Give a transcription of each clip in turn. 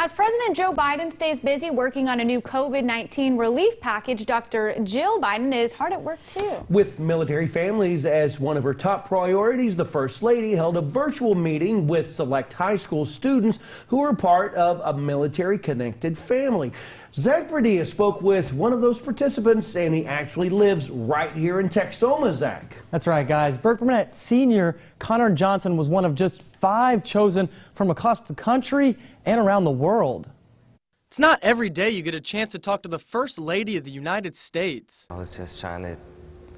As President Joe Biden stays busy working on a new COVID-19 relief package, Dr. Jill Biden is hard at work too. With military families as one of her top priorities, the First Lady held a virtual meeting with select high school students who are part of a military-connected family. Zach Verdia spoke with one of those participants, and he actually lives right here in Texoma, Zach. That's right, guys. Burkburnett senior Connor Johnson was one of just 5 chosen from across the country and around the world. It's not every day you get a chance to talk to the First Lady of the United States. I was just trying to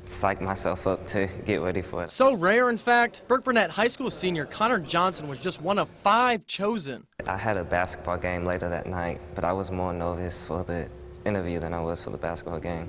psych myself up to get ready for it. So rare, in fact, Burkburnett High School senior Connor Johnson was just one of 5 chosen. I had a basketball game later that night, but I was more nervous for the interview than I was for the basketball game.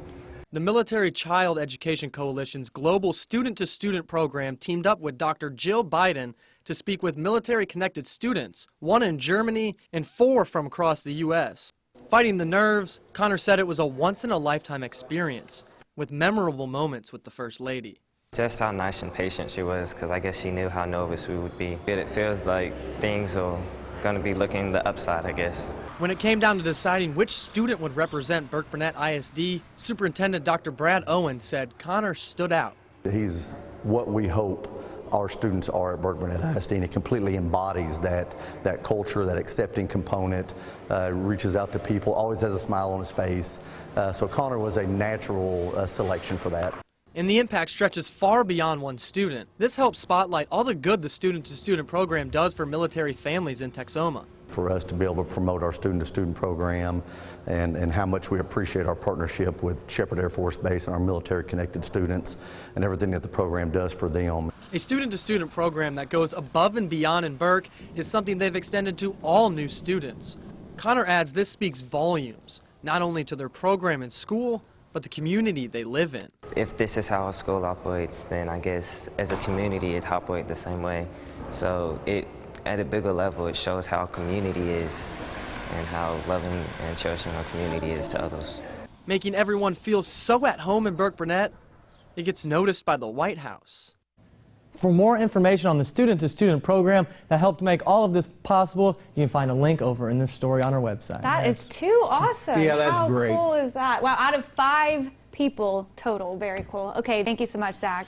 The Military Child Education Coalition's global student-to-student program teamed up with Dr. Jill Biden to speak with military-connected students, 1 in Germany and 4 from across the U.S. Fighting the nerves, Connor said it was a once-in-a-lifetime experience, with memorable moments with the First Lady. Just how nice and patient she was, because I guess she knew how nervous we would be. It feels like things are going to be looking the upside, I guess. When it came down to deciding which student would represent Burkburnett ISD, Superintendent Dr. Brad Owen said Connor stood out. He's what we hope our students are at Burkburnett ISD, and he completely embodies that culture, that accepting component, reaches out to people, always has a smile on his face. So Connor was a natural selection for that. And the impact stretches far beyond one student. This helps spotlight all the good the student-to-student program does for military families in Texoma. For us to be able to promote our student-to-student program and how much we appreciate our partnership with Shepherd Air Force Base and our military-connected students and everything that the program does for them. A student-to-student program that goes above and beyond in Burke is something they've extended to all new students. Connor adds this speaks volumes, not only to their program in school, but the community they live in. If this is how our school operates, then I guess as a community it operates the same way. So at a bigger level, it shows how our community is and how loving and cherishing our community is to others. Making everyone feel so at home in Burkburnett, it gets noticed by the White House. For more information on the student-to-student program that helped make all of this possible, you can find a link over in this story on our website. That is too awesome. Yeah, that's great. How cool is that? Wow, out of 5 people total. Very cool. Okay, thank you so much, Zach.